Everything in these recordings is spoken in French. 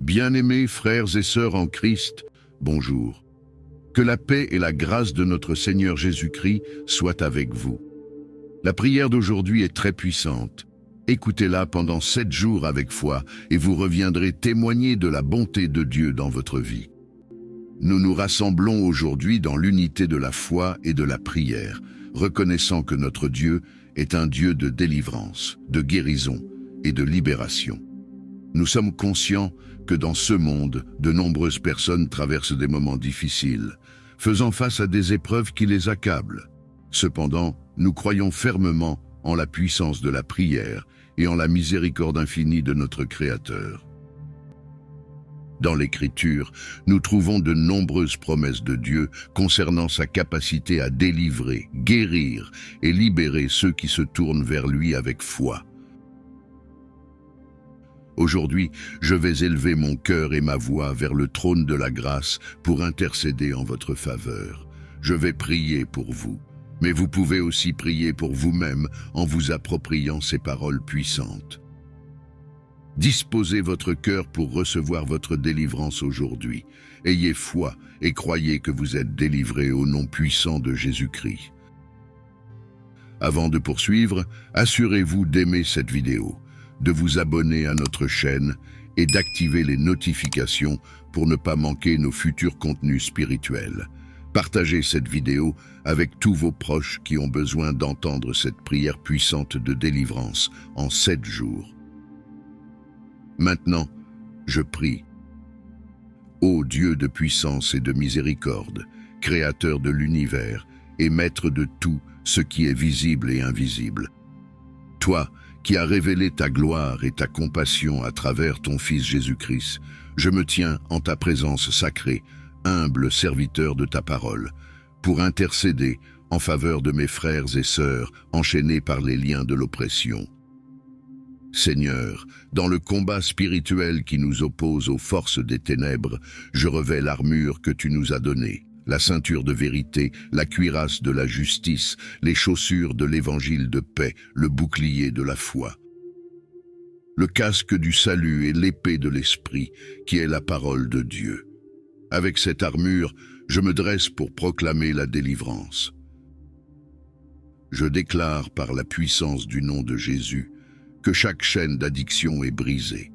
Bien-aimés frères et sœurs en Christ, bonjour. Que la paix et la grâce de notre Seigneur Jésus-Christ soient avec vous. La prière d'aujourd'hui est très puissante. Écoutez-la pendant 7 jours avec foi et vous reviendrez témoigner de la bonté de Dieu dans votre vie. Nous nous rassemblons aujourd'hui dans l'unité de la foi et de la prière, reconnaissant que notre Dieu est un Dieu de délivrance, de guérison et de libération. Nous sommes conscients que dans ce monde, de nombreuses personnes traversent des moments difficiles, faisant face à des épreuves qui les accablent. Cependant, nous croyons fermement en la puissance de la prière et en la miséricorde infinie de notre Créateur. Dans l'Écriture, nous trouvons de nombreuses promesses de Dieu concernant sa capacité à délivrer, guérir et libérer ceux qui se tournent vers lui avec foi. Aujourd'hui, je vais élever mon cœur et ma voix vers le trône de la grâce pour intercéder en votre faveur. Je vais prier pour vous, mais vous pouvez aussi prier pour vous-même en vous appropriant ces paroles puissantes. Disposez votre cœur pour recevoir votre délivrance aujourd'hui. Ayez foi et croyez que vous êtes délivrés au nom puissant de Jésus-Christ. Avant de poursuivre, assurez-vous d'aimer cette vidéo, de vous abonner à notre chaîne et d'activer les notifications pour ne pas manquer nos futurs contenus spirituels. Partagez cette vidéo avec tous vos proches qui ont besoin d'entendre cette prière puissante de délivrance en 7 jours. Maintenant, je prie. Ô Dieu de puissance et de miséricorde, Créateur de l'univers et Maître de tout ce qui est visible et invisible, toi qui as révélé ta gloire et ta compassion à travers ton Fils Jésus-Christ, je me tiens en ta présence sacrée, humble serviteur de ta parole, pour intercéder en faveur de mes frères et sœurs enchaînés par les liens de l'oppression. Seigneur, dans le combat spirituel qui nous oppose aux forces des ténèbres, je revêts l'armure que tu nous as donnée, la ceinture de vérité, la cuirasse de la justice, les chaussures de l'évangile de paix, le bouclier de la foi, le casque du salut et l'épée de l'esprit, qui est la parole de Dieu. Avec cette armure, je me dresse pour proclamer la délivrance. Je déclare par la puissance du nom de Jésus que chaque chaîne d'addiction est brisée.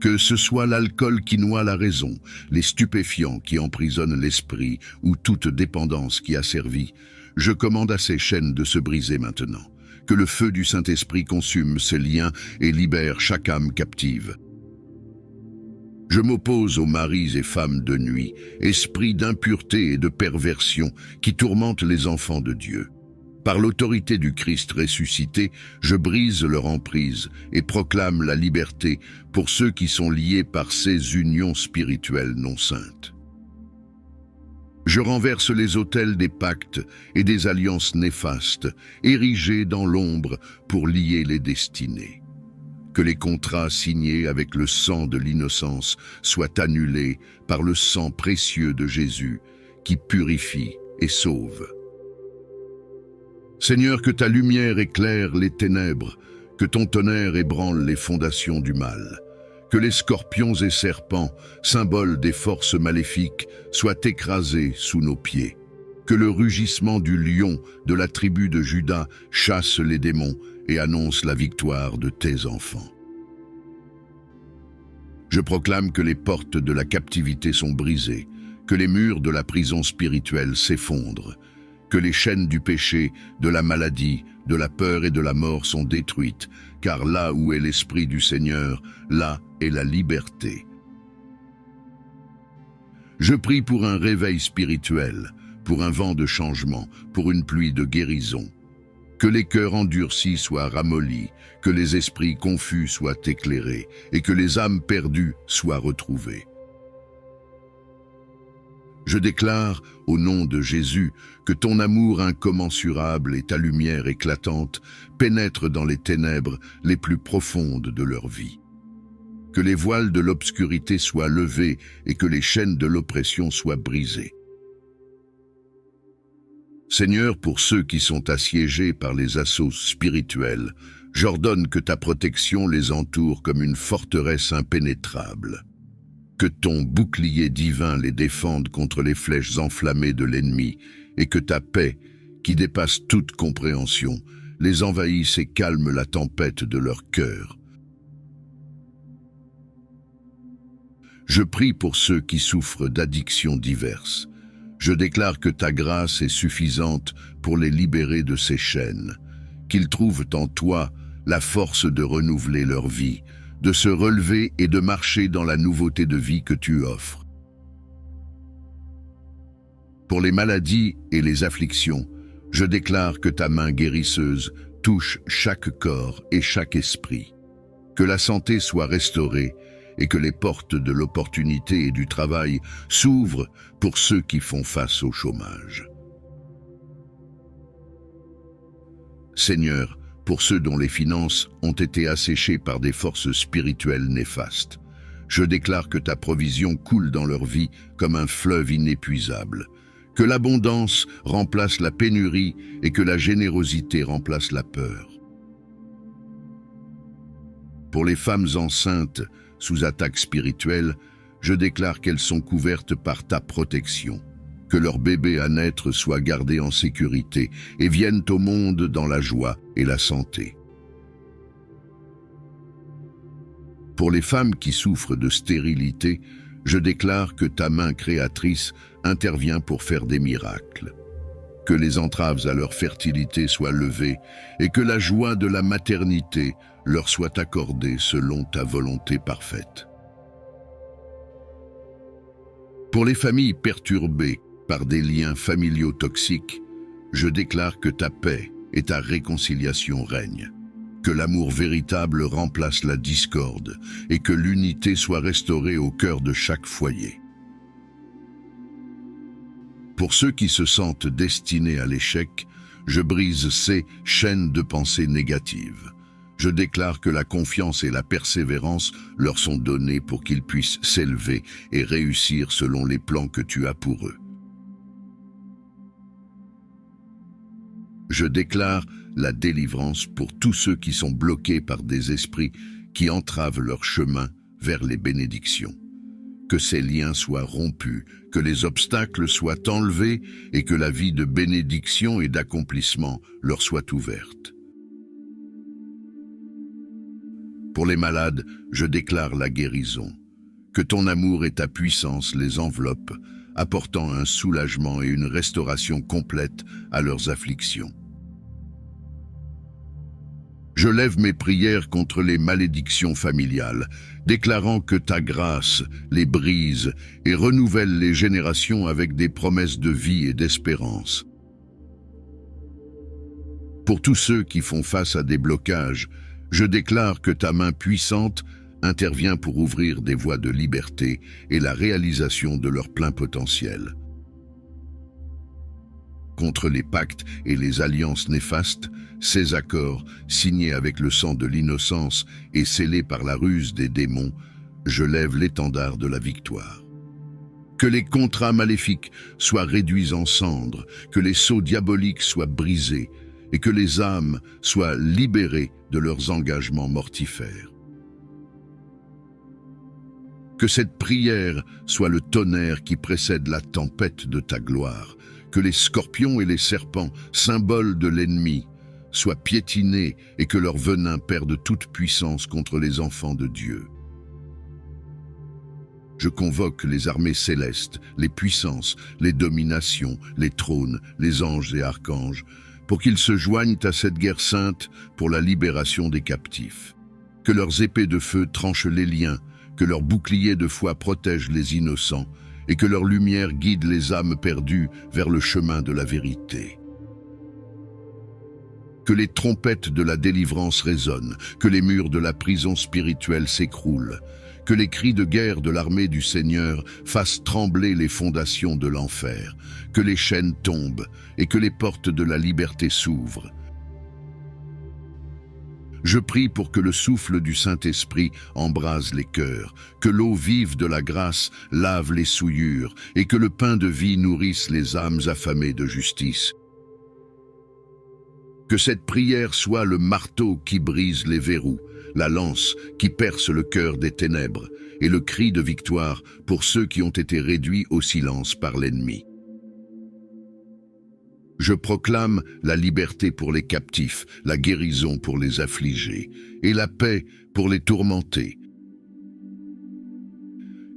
Que ce soit l'alcool qui noie la raison, les stupéfiants qui emprisonnent l'esprit ou toute dépendance qui asservit, je commande à ces chaînes de se briser maintenant. Que le feu du Saint-Esprit consume ces liens et libère chaque âme captive. Je m'oppose aux maris et femmes de nuit, esprits d'impureté et de perversion qui tourmentent les enfants de Dieu. Par l'autorité du Christ ressuscité, je brise leur emprise et proclame la liberté pour ceux qui sont liés par ces unions spirituelles non saintes. Je renverse les autels des pactes et des alliances néfastes, érigés dans l'ombre pour lier les destinées. Que les contrats signés avec le sang de l'innocence soient annulés par le sang précieux de Jésus, qui purifie et sauve. Seigneur, que ta lumière éclaire les ténèbres, que ton tonnerre ébranle les fondations du mal, que les scorpions et serpents, symboles des forces maléfiques, soient écrasés sous nos pieds, que le rugissement du lion de la tribu de Juda chasse les démons et annonce la victoire de tes enfants. Je proclame que les portes de la captivité sont brisées, que les murs de la prison spirituelle s'effondrent, que les chaînes du péché, de la maladie, de la peur et de la mort sont détruites, car là où est l'Esprit du Seigneur, là est la liberté. Je prie pour un réveil spirituel, pour un vent de changement, pour une pluie de guérison. Que les cœurs endurcis soient ramollis, que les esprits confus soient éclairés, et que les âmes perdues soient retrouvées. Je déclare, au nom de Jésus, que ton amour incommensurable et ta lumière éclatante pénètrent dans les ténèbres les plus profondes de leur vie. Que les voiles de l'obscurité soient levés et que les chaînes de l'oppression soient brisées. Seigneur, pour ceux qui sont assiégés par les assauts spirituels, j'ordonne que ta protection les entoure comme une forteresse impénétrable. Que ton bouclier divin les défende contre les flèches enflammées de l'ennemi, et que ta paix, qui dépasse toute compréhension, les envahisse et calme la tempête de leur cœur. Je prie pour ceux qui souffrent d'addictions diverses. Je déclare que ta grâce est suffisante pour les libérer de ces chaînes, qu'ils trouvent en toi la force de renouveler leur vie, de se relever et de marcher dans la nouveauté de vie que tu offres. Pour les maladies et les afflictions, je déclare que ta main guérisseuse touche chaque corps et chaque esprit, que la santé soit restaurée et que les portes de l'opportunité et du travail s'ouvrent pour ceux qui font face au chômage. Seigneur, pour ceux dont les finances ont été asséchées par des forces spirituelles néfastes, je déclare que ta provision coule dans leur vie comme un fleuve inépuisable, que l'abondance remplace la pénurie et que la générosité remplace la peur. Pour les femmes enceintes sous attaque spirituelle, je déclare qu'elles sont couvertes par ta protection, que leur bébé à naître soit gardé en sécurité et viennent au monde dans la joie et la santé. Pour les femmes qui souffrent de stérilité, je déclare que ta main créatrice intervient pour faire des miracles, que les entraves à leur fertilité soient levées et que la joie de la maternité leur soit accordée selon ta volonté parfaite. Pour les familles perturbées par des liens familiaux toxiques, je déclare que ta paix et ta réconciliation règnent, que l'amour véritable remplace la discorde et que l'unité soit restaurée au cœur de chaque foyer. Pour ceux qui se sentent destinés à l'échec, je brise ces chaînes de pensée négatives. Je déclare que la confiance et la persévérance leur sont données pour qu'ils puissent s'élever et réussir selon les plans que tu as pour eux. Je déclare la délivrance pour tous ceux qui sont bloqués par des esprits qui entravent leur chemin vers les bénédictions. Que ces liens soient rompus, que les obstacles soient enlevés et que la vie de bénédiction et d'accomplissement leur soit ouverte. Pour les malades, je déclare la guérison. Que ton amour et ta puissance les enveloppent, apportant un soulagement et une restauration complète à leurs afflictions. Je lève mes prières contre les malédictions familiales, déclarant que ta grâce les brise et renouvelle les générations avec des promesses de vie et d'espérance. Pour tous ceux qui font face à des blocages, je déclare que ta main puissante intervient pour ouvrir des voies de liberté et la réalisation de leur plein potentiel. Contre les pactes et les alliances néfastes, ces accords, signés avec le sang de l'innocence et scellés par la ruse des démons, je lève l'étendard de la victoire. Que les contrats maléfiques soient réduits en cendres, que les sceaux diaboliques soient brisés et que les âmes soient libérées de leurs engagements mortifères. Que cette prière soit le tonnerre qui précède la tempête de ta gloire, que les scorpions et les serpents, symboles de l'ennemi, soient piétinés et que leur venin perde toute puissance contre les enfants de Dieu. Je convoque les armées célestes, les puissances, les dominations, les trônes, les anges et archanges, pour qu'ils se joignent à cette guerre sainte pour la libération des captifs. Que leurs épées de feu tranchent les liens, que leurs boucliers de foi protègent les innocents, et que leur lumière guide les âmes perdues vers le chemin de la vérité. Que les trompettes de la délivrance résonnent, que les murs de la prison spirituelle s'écroulent, que les cris de guerre de l'armée du Seigneur fassent trembler les fondations de l'enfer, que les chaînes tombent et que les portes de la liberté s'ouvrent. Je prie pour que le souffle du Saint-Esprit embrase les cœurs, que l'eau vive de la grâce lave les souillures et que le pain de vie nourrisse les âmes affamées de justice. Que cette prière soit le marteau qui brise les verrous, la lance qui perce le cœur des ténèbres et le cri de victoire pour ceux qui ont été réduits au silence par l'ennemi. Je proclame la liberté pour les captifs, la guérison pour les affligés et la paix pour les tourmentés.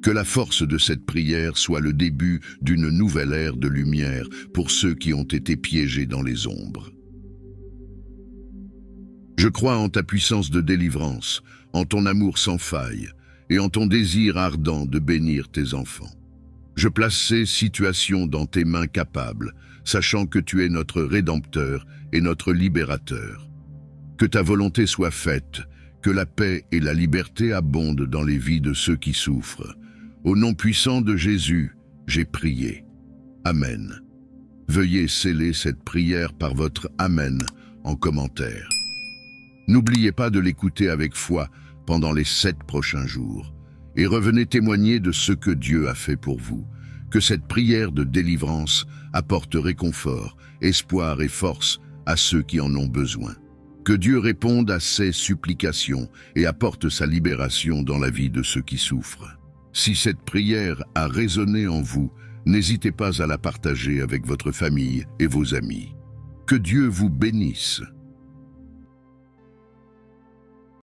Que la force de cette prière soit le début d'une nouvelle ère de lumière pour ceux qui ont été piégés dans les ombres. Je crois en ta puissance de délivrance, en ton amour sans faille et en ton désir ardent de bénir tes enfants. Je place ces situations dans tes mains capables, sachant que tu es notre Rédempteur et notre Libérateur. Que ta volonté soit faite, que la paix et la liberté abondent dans les vies de ceux qui souffrent. Au nom puissant de Jésus, j'ai prié. Amen. Veuillez sceller cette prière par votre Amen en commentaire. N'oubliez pas de l'écouter avec foi pendant les 7 prochains jours et revenez témoigner de ce que Dieu a fait pour vous. Que cette prière de délivrance apporte réconfort, espoir et force à ceux qui en ont besoin. Que Dieu réponde à ces supplications et apporte sa libération dans la vie de ceux qui souffrent. Si cette prière a résonné en vous, n'hésitez pas à la partager avec votre famille et vos amis. Que Dieu vous bénisse.